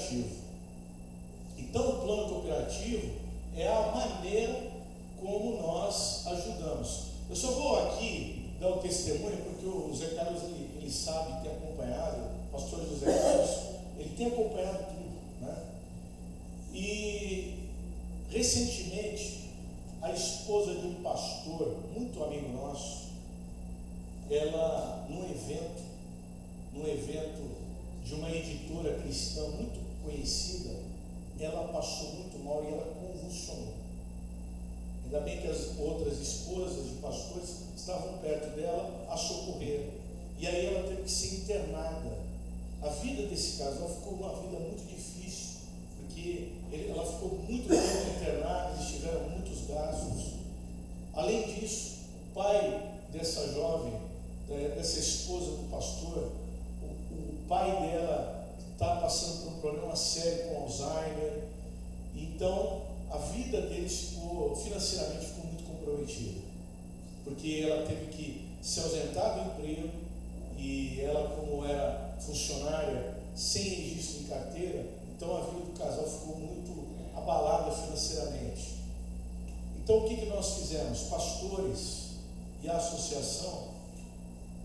cooperativo. Então, o plano cooperativo é a maneira como nós ajudamos. Eu só vou aqui dar um testemunho, porque o Zé Carlos ele sabe, tem acompanhado, o pastor José Carlos, ele tem acompanhado tudo, né? E recentemente, a esposa de um pastor, muito amigo nosso, ela, num evento de uma editora cristã muito conhecida, ela passou muito mal e ela convulsionou. Ainda bem que as outras esposas de pastores estavam perto dela a socorrer. E aí ela teve que ser internada. A vida desse casal ficou uma vida muito difícil, porque ela ficou muito tempo internada, eles tiveram muitos gastos. Além disso, o pai dessa jovem, dessa esposa do pastor, o pai dela está passando por um problema sério com Alzheimer. Então a vida deles financeiramente ficou muito comprometida, porque ela teve que se ausentar do emprego, e ela, como era funcionária sem registro em carteira, então a vida do casal ficou muito abalada financeiramente. Então o que nós fizemos? Pastores e a associação,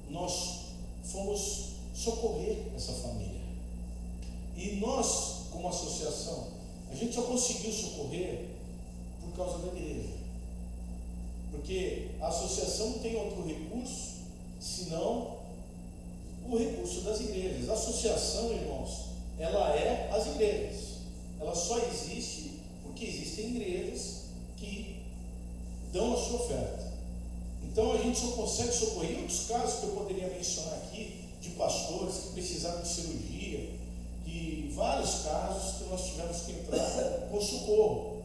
nós fomos socorrer essa família. E nós, como associação, a gente só conseguiu socorrer por causa da igreja, porque a associação não tem outro recurso senão o recurso das igrejas. A associação, irmãos, ela é as igrejas. Ela só existe porque existem igrejas que dão a sua oferta. Então a gente só consegue socorrer. Em outros casos que eu poderia mencionar aqui, de pastores que precisaram de cirurgia, e vários casos que nós tivemos que entrar com socorro.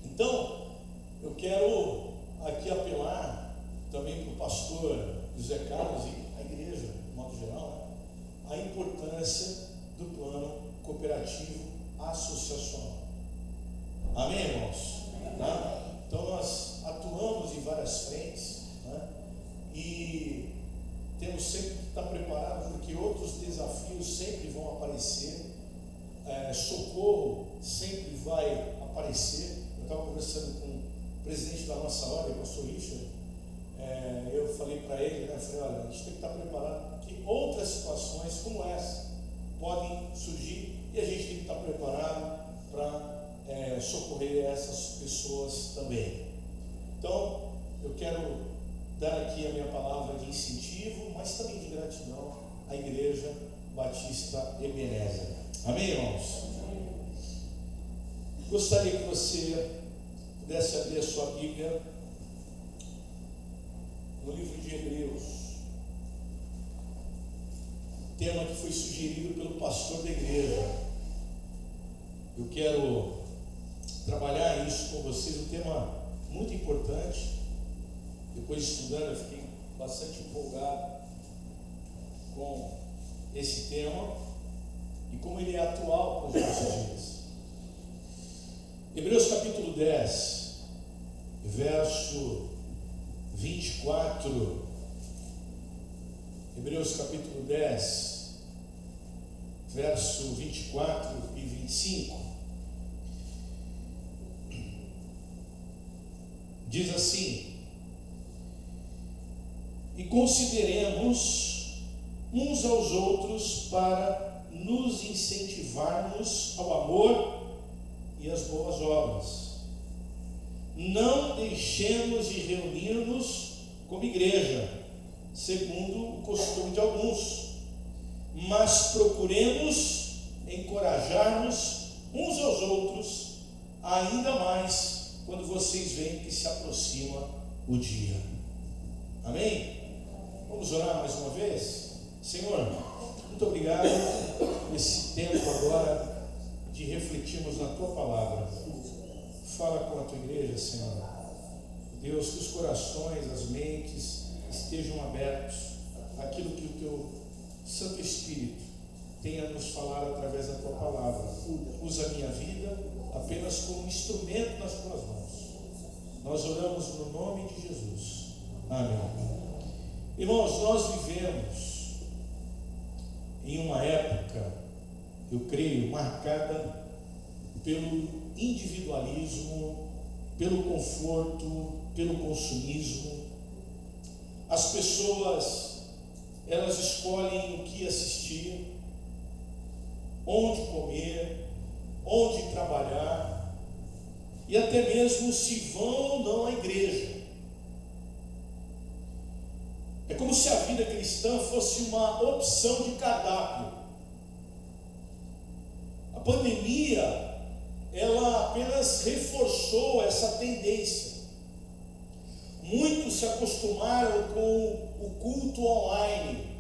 Então eu quero aqui apelar também para o pastor José Carlos e a igreja, de modo geral, a importância do plano cooperativo associacional. Amém, irmãos? Tá? Então nós atuamos em várias frentes, né? E temos sempre que estar preparados, porque outros desafios sempre vão aparecer, socorro sempre vai aparecer. Eu estava conversando com o presidente da nossa ordem, o pastor Richard. Eu falei para ele, né? Falei, olha, a gente tem que estar preparado, porque outras situações como essa podem surgir, e a gente tem que estar preparado para socorrer essas pessoas também. Então eu quero dar aqui a minha palavra de incentivo, mas também de gratidão à Igreja Batista Ebenezer. Amém, irmãos? Gostaria que você pudesse abrir a sua Bíblia no livro de Hebreus, tema que foi sugerido pelo pastor da igreja. Eu quero trabalhar isso com vocês, um tema muito importante. Depois de estudando, eu fiquei bastante empolgado com esse tema e como ele é atual para os nossos dias. Hebreus capítulo 10, verso 24. Hebreus capítulo 10, verso 24 e 25. Diz assim: e consideremos uns aos outros para nos incentivarmos ao amor e às boas obras. Não deixemos de reunir-nos como igreja, segundo o costume de alguns, mas procuremos encorajar-nos uns aos outros, ainda mais quando vocês veem que se aproxima o dia. Amém? Vamos orar mais uma vez? Senhor, muito obrigado por esse tempo agora de refletirmos na Tua Palavra. Fala com a Tua igreja, Senhor. Deus, que os corações, as mentes estejam abertos àquilo que o Teu Santo Espírito tenha a nos falar através da Tua Palavra. Usa a minha vida apenas como instrumento nas Tuas mãos. Nós oramos no nome de Jesus. Amém. Irmãos, nós vivemos em uma época eu creio, marcada pelo individualismo, pelo conforto, pelo consumismo. As pessoas, elas escolhem o que assistir, onde comer, onde trabalhar, e até mesmo se vão ou não à igreja. É como se a vida cristã fosse uma opção de cardápio. A pandemia, ela apenas reforçou essa tendência. Muitos se acostumaram com o culto online.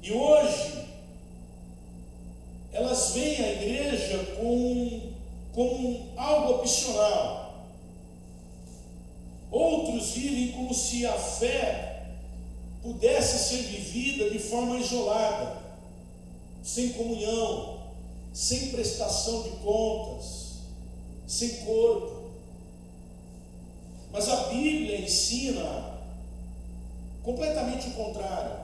E hoje, elas veem a igreja como algo opcional. Outros vivem como se a fé pudesse ser vivida de forma isolada, sem comunhão, sem prestação de contas, sem corpo. Mas a Bíblia ensina completamente o contrário.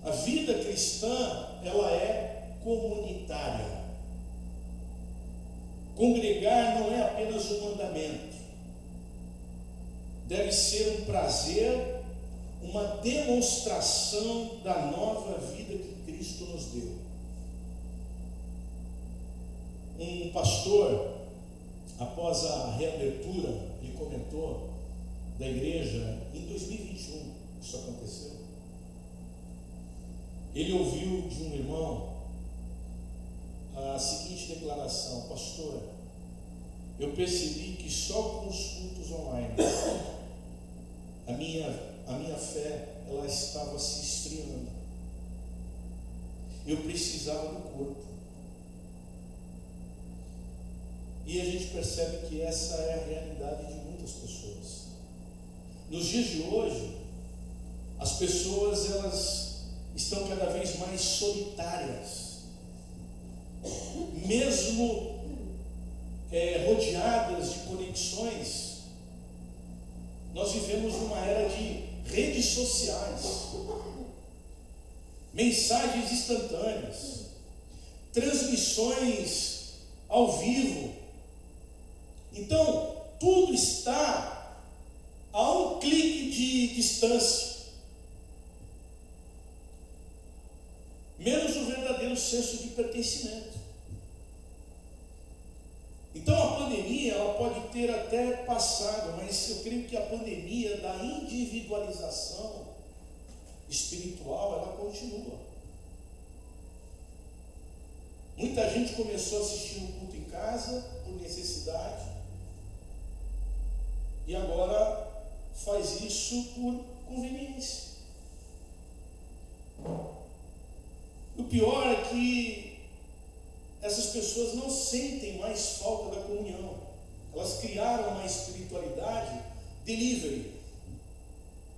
A vida cristã, ela é comunitária. Congregar não é apenas um mandamento. Deve ser um prazer, uma demonstração da nova vida que Cristo nos deu. Um pastor, após a reabertura, ele comentou da igreja, em 2021, isso aconteceu. Ele ouviu de um irmão a seguinte declaração: pastor, eu percebi que só com os cultos online a minha fé, ela estava se esfriando. Eu precisava do corpo. E a gente percebe que essa é a realidade de muitas pessoas. Nos dias de hoje, as pessoas, elas estão cada vez mais solitárias, mesmo rodeadas de conexões. Nós vivemos numa era de redes sociais, mensagens instantâneas, transmissões ao vivo. Então, tudo está a um clique de distância, menos o verdadeiro senso de pertencimento. Então a pandemia, ela pode ter até passado, mas eu creio que a pandemia da individualização espiritual, ela continua. Muita gente começou a assistir o culto em casa por necessidade e agora faz isso por conveniência. O pior é que essas pessoas não sentem mais falta da comunhão. Elas criaram uma espiritualidade delivery,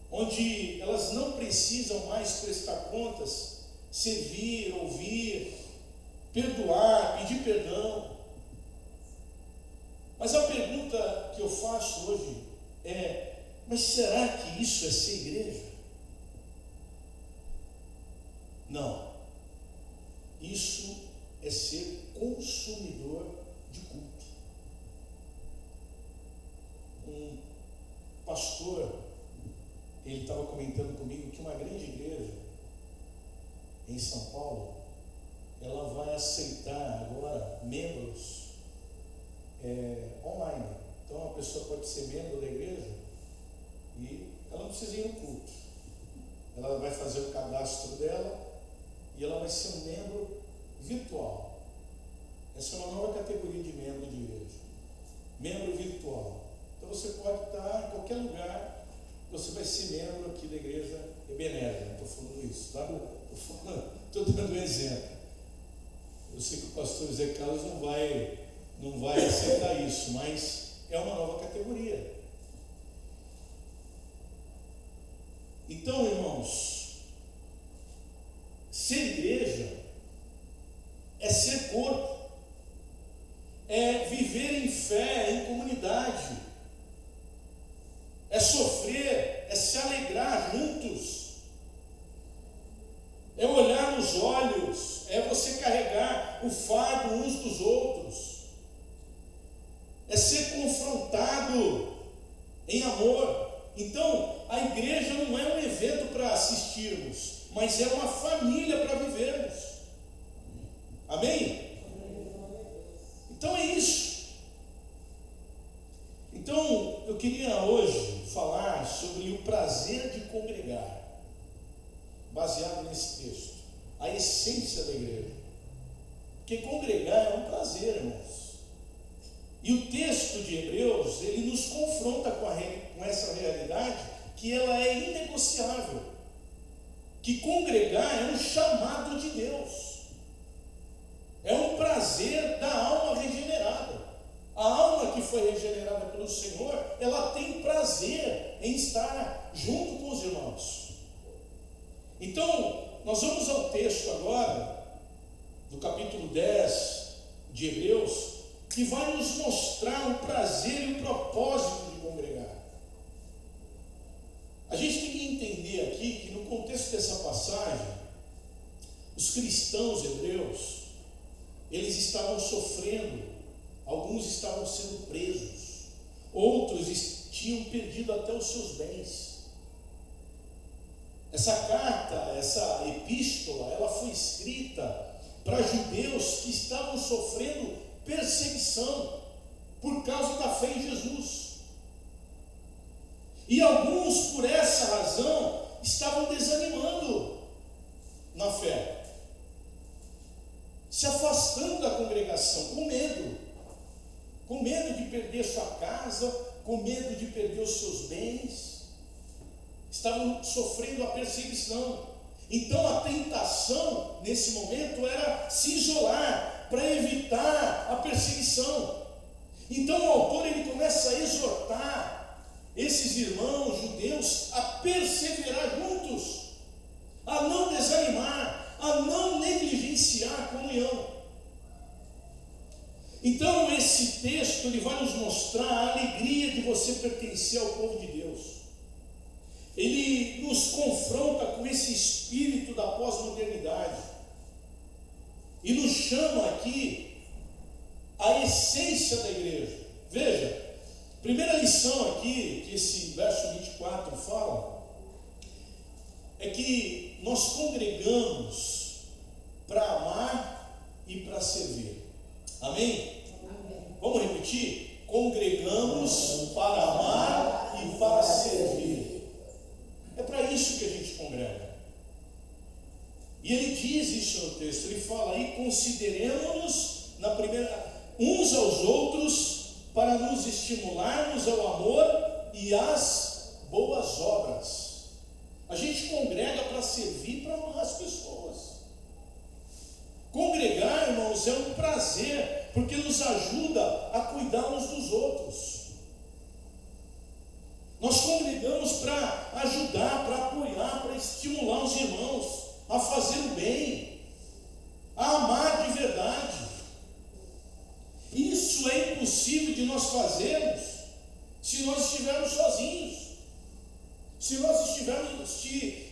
onde elas não precisam mais prestar contas, servir, ouvir, perdoar, pedir perdão. Mas a pergunta que eu faço hoje é: mas será que isso é ser igreja? Não. Isso é ser consumidor de culto. Um pastor, ele estava comentando comigo que uma grande igreja em São Paulo, ela vai aceitar agora membros online. Então a pessoa pode ser membro da igreja e ela não precisa ir no culto. Ela vai fazer o cadastro dela e ela vai ser um membro virtual. Essa é uma nova categoria de membro de igreja. Membro virtual. Então você pode estar em qualquer lugar, você vai ser membro aqui da igreja Ebenezer. Não estou falando isso, tá? Estou dando um exemplo. Eu sei que o pastor Zé Carlos não vai aceitar isso, mas é uma nova categoria. Então, irmãos, ser igreja é ser corpo, é viver em fé, em comunidade, é sofrer, é se alegrar juntos, é olhar nos olhos, é você carregar o fardo uns dos outros, é ser confrontado em amor. Então, a igreja não é um evento para assistirmos, mas é uma família para vivermos. Amém? Então é isso. Então, eu queria hoje falar sobre o prazer de congregar, baseado nesse texto, a essência da igreja. Porque congregar é um prazer, irmãos. E o texto de Hebreus, ele nos confronta com essa realidade, que ela é inegociável. Que congregar é um chamado de Deus. É um prazer da alma regenerada. A alma que foi regenerada pelo Senhor, ela tem prazer em estar junto com os irmãos. Então, nós vamos ao texto agora, do capítulo 10 de Hebreus, que vai nos mostrar o prazer e o propósito de congregar. A gente tem que entender aqui que no contexto dessa passagem, os cristãos hebreus, eles estavam sofrendo, alguns estavam sendo presos, outros tinham perdido até os seus bens. Essa carta, essa epístola, ela foi escrita para judeus que estavam sofrendo perseguição por causa da fé em Jesus. E alguns, por essa razão, estavam desanimando na fé, se afastando da congregação, com medo de perder sua casa, com medo de perder os seus bens, estavam sofrendo a perseguição. Então a tentação nesse momento era se isolar para evitar a perseguição. Então o autor ele começa a exortar esses irmãos judeus a perseverar juntos, a não desanimar, a não negligenciar a comunhão. Então esse texto ele vai nos mostrar a alegria de você pertencer ao povo de Deus. Ele nos confronta com esse espírito da pós-modernidade e nos chama aqui a essência da igreja. Veja, primeira lição aqui que esse verso 24 fala é que nós congregamos para amar e para servir. Amém? Amém? Vamos repetir? Congregamos para amar e para servir. É para isso que a gente congrega. E ele diz isso no texto, ele fala aí, consideremos uns aos outros para nos estimularmos ao amor e às boas obras. A gente congrega para servir, para amar as pessoas. Congregar, irmãos, é um prazer, porque nos ajuda a cuidar uns dos outros. Nós congregamos para ajudar, para apoiar, para estimular os irmãos a fazer o bem, a amar de verdade. Isso é impossível de nós fazermos se nós estivermos sozinhos, se nós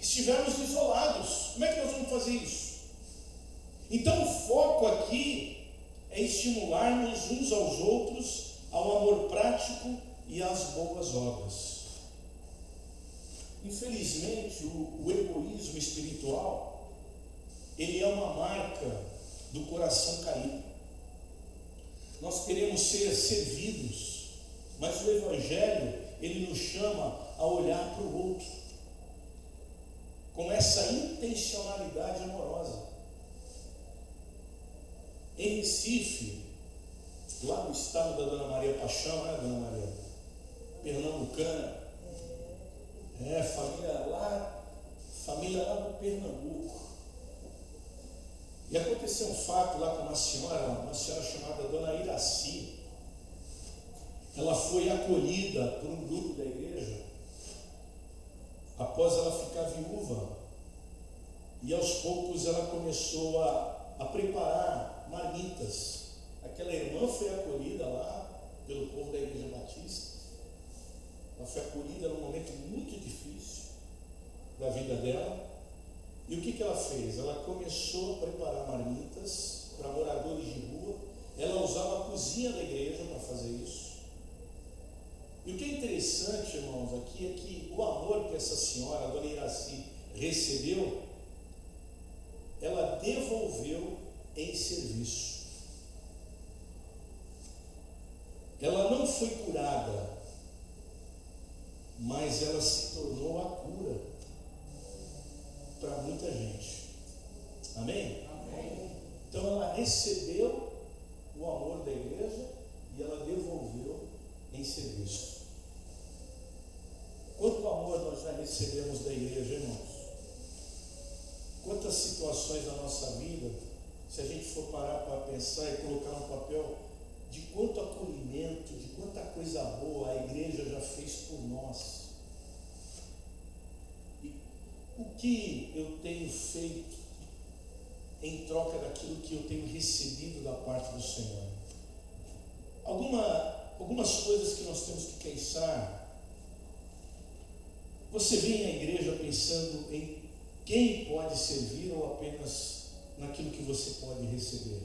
estivermos isolados. Como é que nós vamos fazer isso? Então o foco aqui é estimularmos uns aos outros ao amor prático e às boas obras. Infelizmente, o egoísmo espiritual, ele é uma marca do coração caído. Nós queremos ser servidos, mas o Evangelho, ele nos chama a olhar para o outro, com essa intencionalidade amorosa. Em Recife, lá no estado da Dona Maria Paixão, né, Dona Maria? Pernambucana. Família lá do Pernambuco. E aconteceu um fato lá com uma senhora chamada Dona Iraci. Ela foi acolhida por um grupo da igreja após ela ficar viúva. E aos poucos ela começou a preparar marmitas. Aquela irmã foi acolhida lá pelo povo da Igreja Batista. Ela foi acolhida num momento muito difícil da vida dela. E o que ela fez? Ela começou a preparar marmitas para moradores E o que é interessante, irmãos, aqui é que o amor que essa senhora, a dona Iraci, recebeu, ela devolveu em serviço. Ela não foi curada, mas ela se tornou a cura para muita gente. Amém? Amém. Então ela recebeu o amor da igreja e ela devolveu em serviço. Quanto amor nós já recebemos da igreja, irmãos? Quantas situações da nossa vida, se a gente for parar para pensar e colocar no papel, de quanto acolhimento, de quanta coisa boa a igreja já fez por nós. E o que eu tenho feito em troca daquilo que eu tenho recebido da parte do Senhor? Algumas coisas que nós temos que pensar. Você vem à igreja pensando em quem pode servir ou apenas naquilo que você pode receber?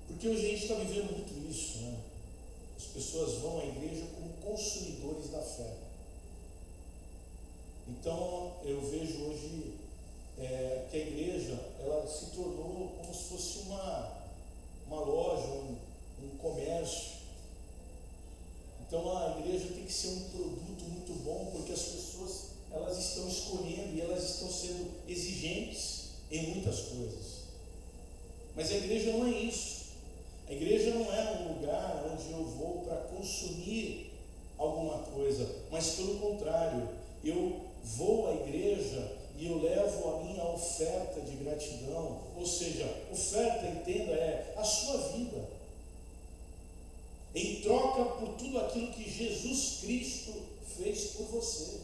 Porque hoje a gente está vivendo muito isso, né? As pessoas vão à igreja como consumidores da fé. Então eu vejo hoje que a igreja ela se tornou como se fosse uma loja, um comércio. Então a igreja tem que ser um produto muito bom, porque as pessoas elas estão escolhendo e elas estão sendo exigentes em muitas coisas. Mas a igreja não é isso. A igreja não é um lugar onde eu vou para consumir alguma coisa, mas pelo contrário, eu vou à igreja e eu levo a minha oferta de gratidão. Ou seja, oferta, entenda, é a sua vida, em troca por tudo aquilo que Jesus Cristo fez por você.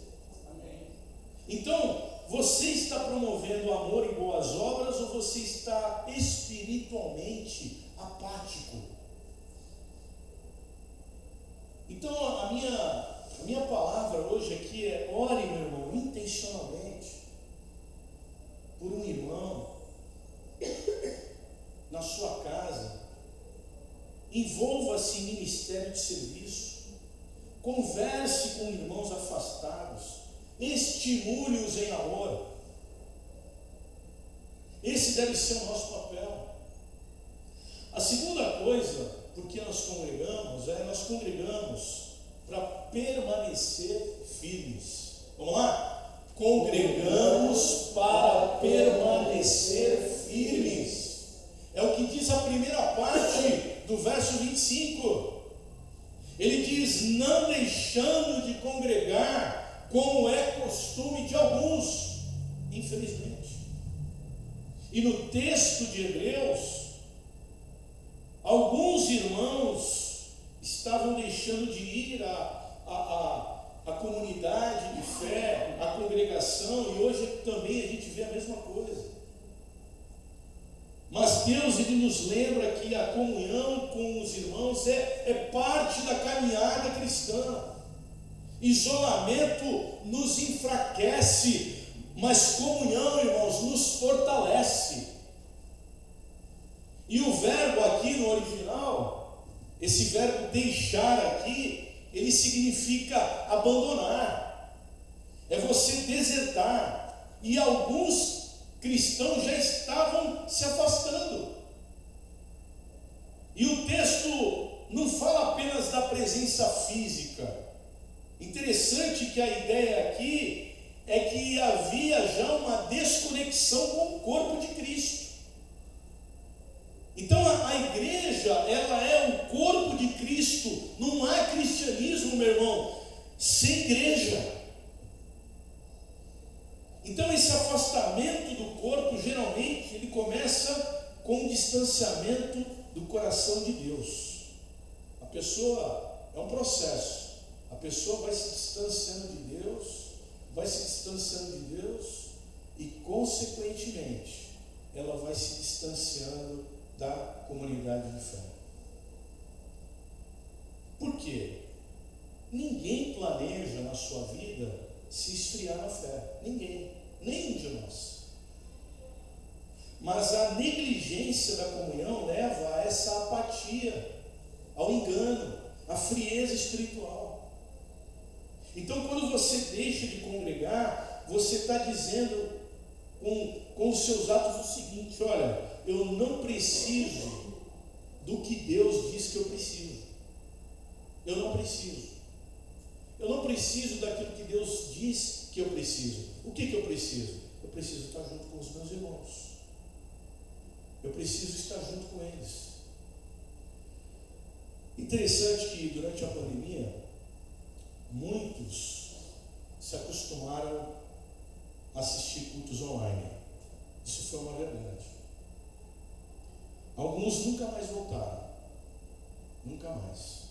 Amém. Então, você está promovendo amor e boas obras ou você está espiritualmente apático? Então, a minha palavra hoje aqui é: ore, meu irmão, intencionalmente por um irmão na sua casa. Envolva-se em ministério de serviço. Converse com irmãos afastados. Estimule-os em amor. Esse deve ser o nosso papel. A segunda coisa, porque nós congregamos para permanecer firmes. Vamos lá? Congregamos para permanecer firmes. É o que diz a primeira parte do verso 25. Ele diz: não deixando de congregar, como é costume de alguns, infelizmente. E no texto de Hebreus, alguns irmãos estavam deixando de ir à comunidade de fé, à congregação, e hoje também a gente vê a mesma coisa. Mas Deus, Ele nos lembra que a comunhão com os irmãos é parte da caminhada cristã. Isolamento nos enfraquece, mas comunhão, irmãos, nos fortalece. E o verbo aqui no original, esse verbo deixar aqui, ele significa abandonar. É você desertar. E alguns cristãos já estavam se afastando. E o texto não fala apenas da presença física. Interessante que a ideia aqui é que havia já uma desconexão com o corpo de Cristo. Então a igreja, ela é o corpo de Cristo. Não há cristianismo, meu irmão, sem igreja. Então esse afastamento do corpo, geralmente, ele começa com um distanciamento do coração de Deus. A pessoa, é um processo. A pessoa vai se distanciando de Deus, e consequentemente ela vai se distanciando da comunidade de fé. Por quê? Ninguém planeja na sua vida se esfriar na fé. Ninguém, nenhum de nós. Mas a negligência da comunhão leva a essa apatia, ao engano. a frieza espiritual. Então, quando você deixa de congregar, você está dizendo com os seus atos o seguinte: olha, eu não preciso do que Deus diz que eu preciso. Eu não preciso. Eu não preciso daquilo que Deus diz que eu preciso. O que eu preciso? Eu preciso estar junto com os meus irmãos. Eu preciso estar junto com eles. Interessante que durante a pandemia, muitos se acostumaram a assistir cultos online. Isso foi uma verdade. Alguns nunca mais voltaram. Nunca mais.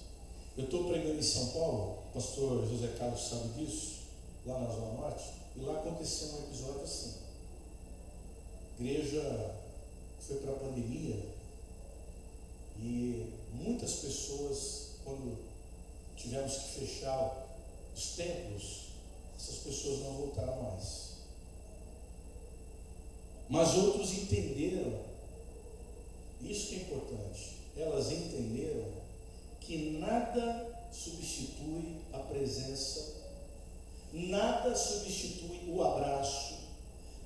Eu estou pregando em São Paulo, o pastor José Carlos sabe disso, lá na Zona Norte, e lá aconteceu um episódio assim. A igreja foi para a pandemia e muitas pessoas, quando tivemos que fechar os templos, essas pessoas não voltaram mais. Mas outros entenderam, isso que é importante, elas entenderam que nada substitui a presença, nada substitui o abraço,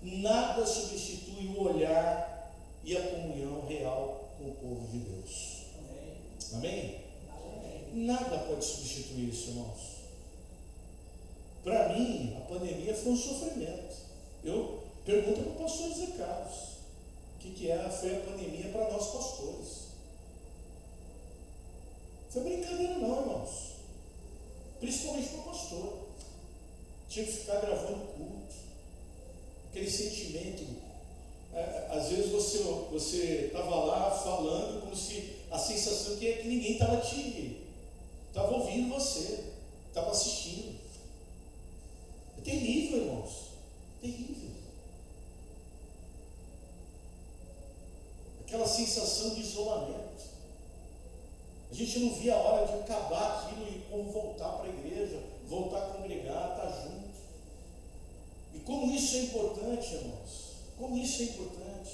nada substitui o olhar e a comunhão real com o povo de Deus. Amém? Amém? Nada pode substituir isso, irmãos. Para mim, a pandemia foi um sofrimento. Eu pergunto para o pastor José Carlos, o que foi a pandemia para nós pastores. Foi brincadeira não, irmãos. Principalmente para o pastor. Tinha que ficar gravando culto. Aquele sentimento. Às vezes você estava lá falando como se a sensação que ninguém estava ouvindo você, estava assistindo. É terrível, irmãos. Terrível. Aquela sensação de isolamento. A gente não via a hora de acabar aquilo e como voltar para a igreja, voltar a congregar, estar junto. E como isso é importante, irmãos. Como isso é importante.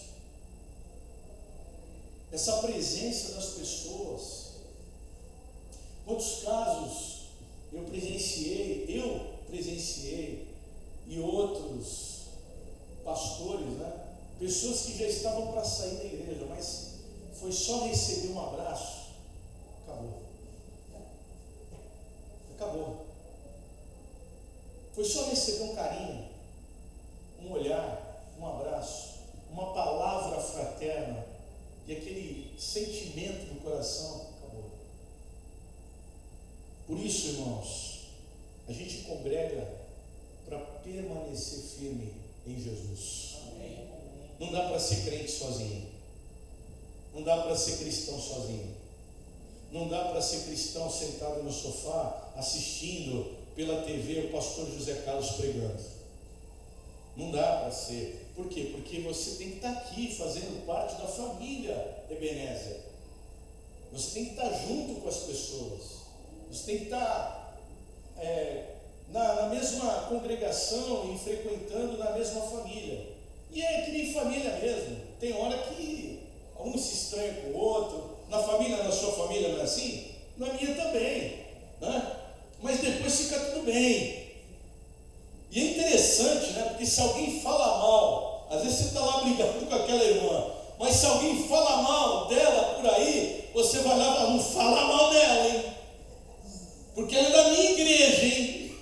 Essa presença das pessoas. Quantos casos eu presenciei, e outros pastores, né? Pessoas que já estavam para sair da igreja, mas foi só receber um abraço. Acabou. Foi só receber um carinho, um olhar, um abraço, uma palavra fraterna e aquele sentimento do coração. Acabou. Por isso, irmãos, a gente congrega para permanecer firme em Jesus. Amém. Não dá para ser crente sozinho. Não dá para ser cristão sozinho. Não dá para ser cristão sentado no sofá, assistindo pela TV o pastor José Carlos pregando. Não dá para ser. Por quê? Porque você tem que estar aqui fazendo parte da família Ebenezer. Você tem que estar junto com as pessoas. Você tem que estar na mesma congregação e frequentando na mesma família. E é que nem família mesmo. Tem hora que um se estranha com o outro. Na família, na sua família não é assim? Na minha também, né? Mas depois fica tudo bem. E é interessante, né? Porque se alguém fala mal, às vezes você está lá brigando com aquela irmã, mas se alguém fala mal dela por aí, você vai lá e fala, não fala mal dela, hein? Porque ela é da minha igreja, hein?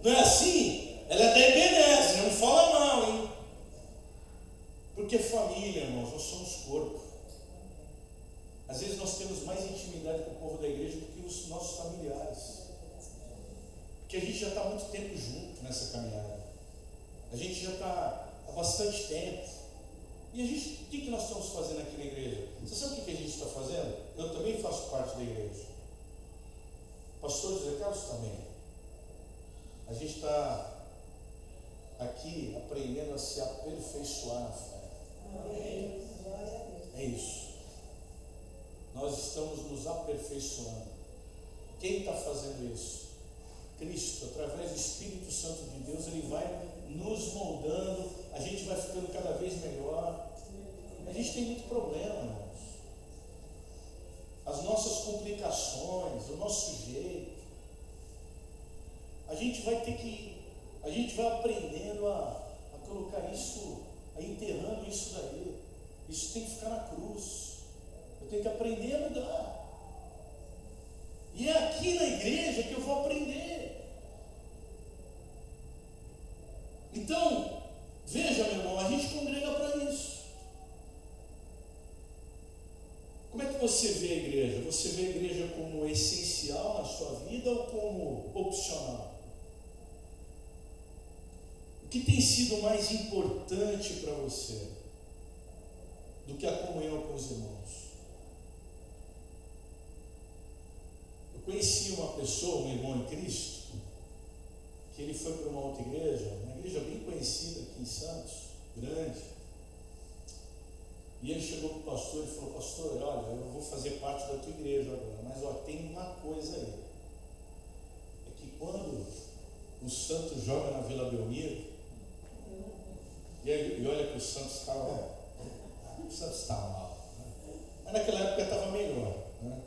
Não é assim? Ela é da Ebenezer, não fala mal, hein? Porque família, irmãos, nós somos corpo. Às vezes nós temos mais intimidade com o povo da igreja do que os nossos familiares. Porque a gente já está há muito tempo junto nessa caminhada. A gente já está há bastante tempo. E o que nós estamos fazendo aqui na igreja? Você sabe o que a gente está fazendo? Eu também faço parte da igreja. Pastor José Carlos também. A gente está aqui aprendendo a se aperfeiçoar na fé. Amém. É isso. Nós estamos nos aperfeiçoando. Quem está fazendo isso? Cristo, através do Espírito Santo de Deus, Ele vai nos moldando, a gente vai ficando cada vez melhor. A gente tem muito problema, irmãos. As nossas complicações, o nosso jeito. A gente vai aprendendo a colocar isso, a enterrando isso daí. Isso tem que ficar na cruz. Eu tenho que aprender a mudar. E é aqui na igreja que eu vou aprender. Então, veja, meu irmão, a gente congrega para isso. Como é que você vê a igreja? Você vê a igreja como essencial na sua vida ou como opcional? O que tem sido mais importante para você do que a comunhão com os irmãos? Eu conheci uma pessoa, um irmão em Cristo, que ele foi para uma outra igreja, uma igreja bem conhecida aqui em Santos, grande. E ele chegou para o pastor e falou: pastor, olha, eu vou fazer parte da tua igreja agora, mas tem uma coisa aí, é que quando o Santos joga na Vila Belmiro, e olha que o Santos estava mal, né? Mas naquela época estava melhor, né?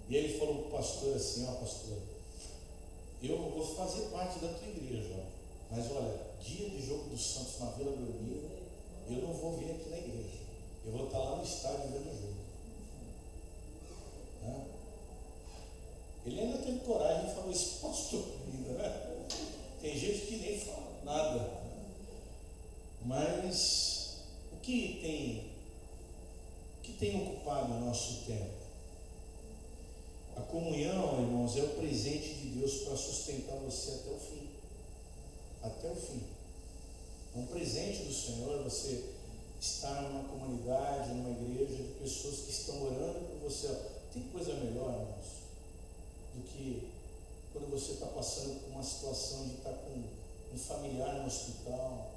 E ele falou para o pastor assim: ó, pastor, eu vou fazer parte da tua igreja, mas olha, dia de jogo do Santos na Vila Belmiro, eu não vou vir aqui na igreja, eu vou estar lá no estádio vendo o jogo, né? Ele ainda teve coragem e falou isso, pastor, ainda, né? Tem gente que nem fala nada, né? Mas o que tem ocupado o nosso tempo? A comunhão, irmãos, é o presente de Deus para sustentar você até o fim. Até o fim. É um presente do Senhor você estar numa comunidade, numa igreja de pessoas que estão orando por você. Tem coisa melhor, irmãos, do que quando você está passando por uma situação de estar com um familiar no hospital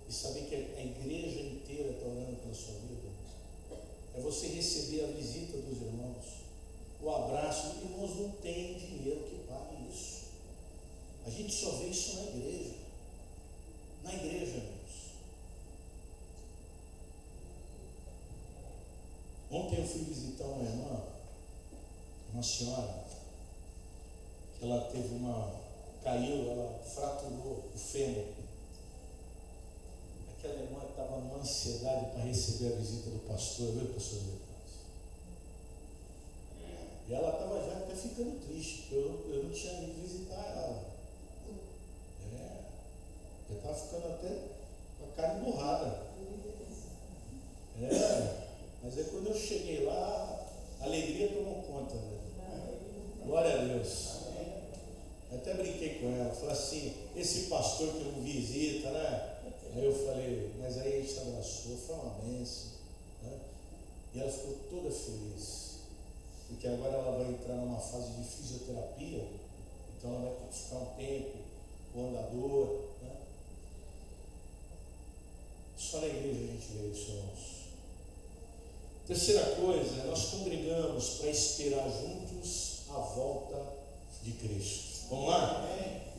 e saber que a igreja inteira está orando pela sua vida. É você receber a visita dos irmãos, o abraço. Irmãos, não tem dinheiro que pague isso. A gente só vê isso na igreja. Na igreja, irmãos. Ontem eu fui visitar uma irmã, uma senhora, que ela caiu, ela fraturou o fêmur. Aquela irmã estava numa ansiedade para receber a visita do pastor, viu, pastor? E ela estava já até ficando triste, porque eu não tinha ido visitar ela. Eu estava ficando até com a cara emburrada. Mas aí quando eu cheguei lá, a alegria tomou conta, né? Glória a Deus. Eu até brinquei com ela, falei assim: esse pastor que não visita, né? Aí eu falei, mas aí a gente se abraçou, foi uma bênção, né? E ela ficou toda feliz, porque agora ela vai entrar numa fase de fisioterapia, então ela vai ter que ficar um tempo com o andador, né? Só na igreja a gente vê isso, irmãos. Terceira coisa, nós congregamos para esperar juntos a volta de Cristo. Vamos lá?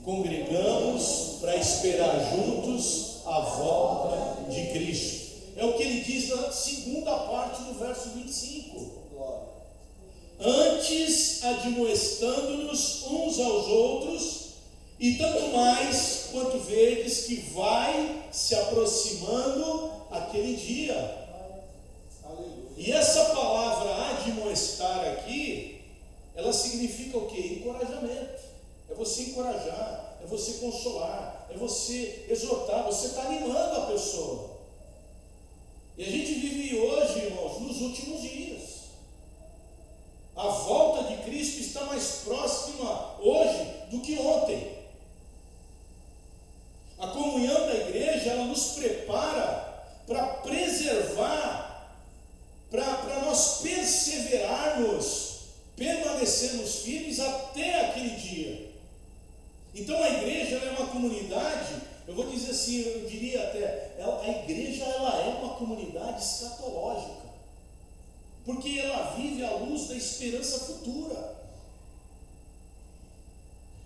Congregamos para esperar juntos a volta de Cristo. É o que ele diz na segunda parte do verso 25. Antes admoestando-nos uns aos outros, e tanto mais quanto vedes que vai se aproximando aquele dia. E essa palavra admoestar aqui, ela significa o quê? Encorajamento. É você encorajar, é você consolar, é você exortar, você está animando a pessoa. E a gente vive hoje, irmãos, nos últimos dias. A volta de Cristo está mais próxima hoje do que ontem. A comunhão da igreja, ela nos prepara para preservar, para nós perseverarmos, permanecermos firmes até aquele dia. Então a igreja ela é uma comunidade, eu vou dizer assim, eu diria até, a igreja ela é uma comunidade escatológica, porque ela vive à luz da esperança futura.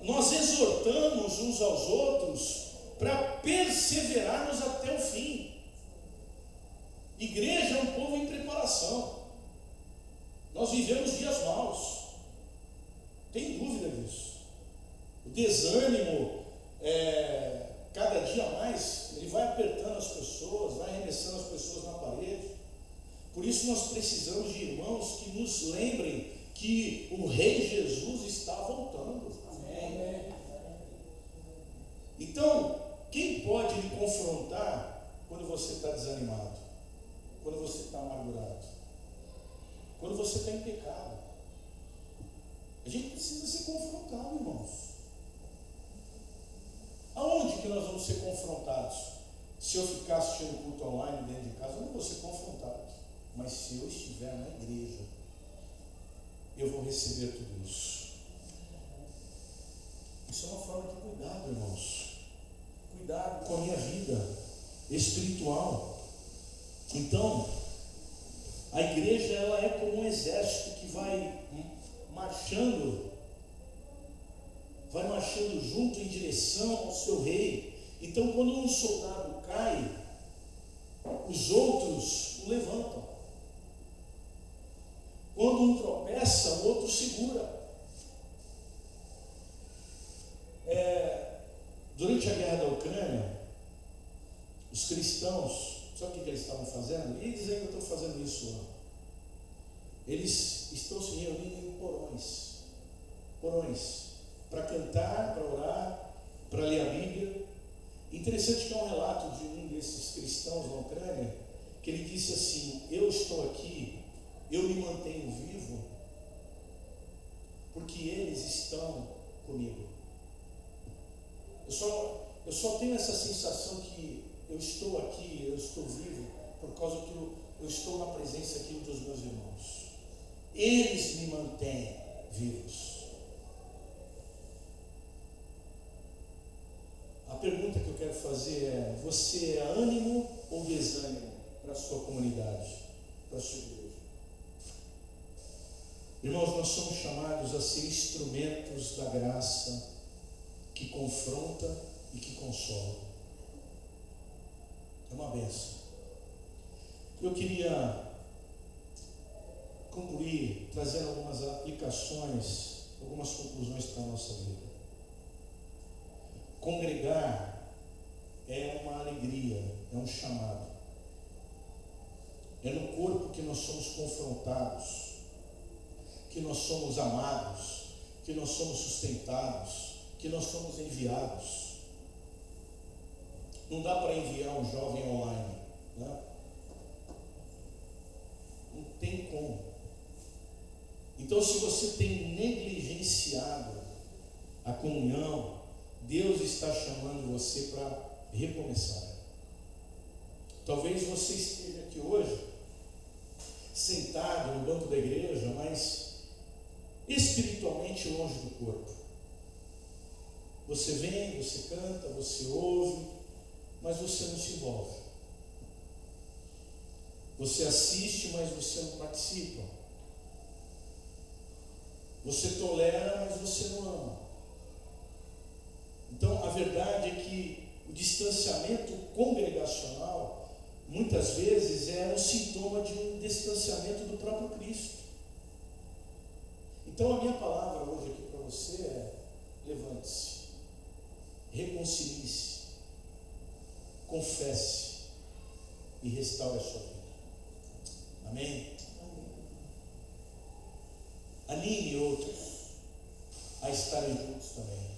Nós exortamos uns aos outros para perseverarmos até o fim. Igreja é um povo em preparação. Nós vivemos dias Por isso nós precisamos de irmãos que nos lembrem que o Rei Jesus está voltando. Amém. Então, quem pode lhe confrontar quando você está desanimado? Quando você está amargurado? Quando você está em pecado? A gente precisa ser confrontado, irmãos. Aonde que nós vamos ser confrontados? Se eu ficar assistindo culto online dentro de casa, eu não vou ser confrontado. Mas se eu estiver na igreja, eu vou receber tudo isso. Isso é uma forma de cuidado, irmãos. Cuidado com a minha vida espiritual. Então, a igreja ela é como um exército que vai marchando junto em direção ao seu rei. Então, quando um soldado cai, os outros o levantam. Quando um tropeça, o outro segura. Durante a guerra da Ucrânia, os cristãos, sabe o que eles estavam fazendo? E eles ainda estão fazendo isso lá. Eles estão se reunindo em porões, para cantar, para orar, para ler a Bíblia. Interessante que é um relato de um desses cristãos na Ucrânia, que ele disse assim: eu estou aqui, eu me mantenho vivo, porque eles estão comigo. Eu só tenho essa sensação que eu estou aqui, eu estou vivo, por causa que eu estou na presença aqui dos meus irmãos. Eles me mantêm vivos. A pergunta que eu quero fazer é: você é ânimo ou desânimo para a sua comunidade, para a sua igreja? Irmãos, nós somos chamados a ser instrumentos da graça que confronta e que consola. É uma bênção. Eu queria concluir trazendo algumas aplicações, algumas conclusões para a nossa vida. Congregar é uma alegria, é um chamado. É no corpo que nós somos confrontados, que nós somos amados, que nós somos sustentados, que nós somos enviados. Não dá para enviar um jovem online, né? Não tem como. Então, se você tem negligenciado a comunhão, Deus está chamando você para recomeçar. Talvez você esteja aqui hoje, sentado no banco da igreja, mas espiritualmente longe do corpo. Você vem, você canta, você ouve, mas você não se envolve. Você assiste, mas você não participa. Você tolera, mas você não ama. Então, a verdade é que o distanciamento congregacional, muitas vezes, é um sintoma de um distanciamento do próprio Cristo. Então, a minha palavra hoje aqui para você é: levante-se, reconcilie-se, confesse e restaure a sua vida. Amém? Anime outros a estarem juntos também.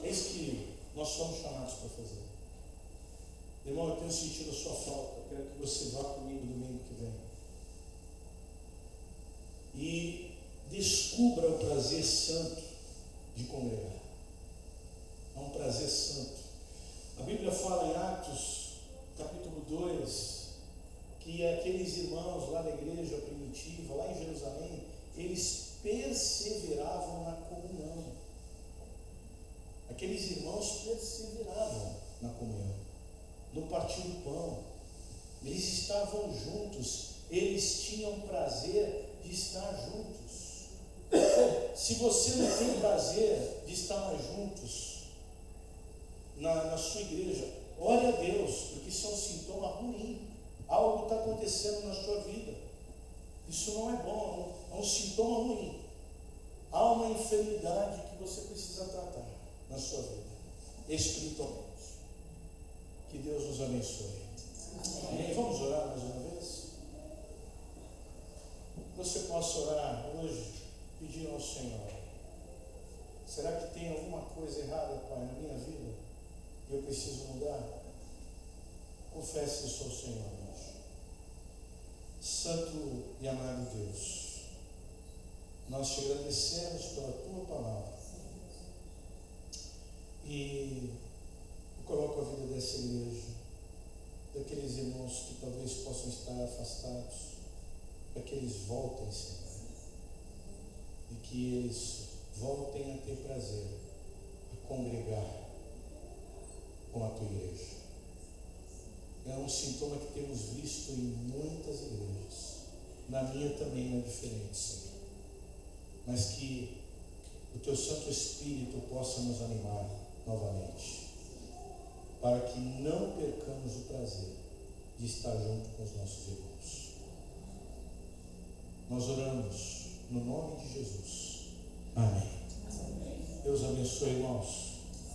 É isso que nós somos chamados para fazer. Irmão, eu tenho sentido a sua falta. Eu quero que você vá comigo domingo que vem e descubra o prazer santo de congregar. É um prazer santo. A Bíblia fala em Atos, capítulo 2, que aqueles irmãos lá da igreja primitiva, lá em Jerusalém, eles perseveravam na comunhão. Aqueles irmãos perseveravam na comunhão, no partir do pão. Eles estavam juntos, eles tinham prazer de estar juntos. Se você não tem prazer de estar mais juntos na sua igreja, ore a Deus, porque isso é um sintoma ruim. Algo está acontecendo na sua vida. Isso não é bom, é um sintoma ruim. Há uma enfermidade que você precisa tratar na sua vida, espiritualmente. Que Deus nos abençoe. Amém. Vamos orar mais uma vez? coisa errada, Pai, na minha vida, e eu preciso mudar, confesse isso ao Senhor, irmãos. Santo e amado Deus, nós te agradecemos pela tua palavra e eu coloco a vida dessa igreja, daqueles irmãos que talvez possam estar afastados, para que eles voltem, Senhor, e que eles voltem a ter prazer, a congregar com a tua igreja. É um sintoma que temos visto em muitas igrejas, na minha também não é diferente, Senhor, mas que o teu Santo Espírito possa nos animar novamente, para que não percamos o prazer de estar junto com os nossos irmãos. Nós oramos no nome de Jesus. Amém. Deus abençoe, irmãos.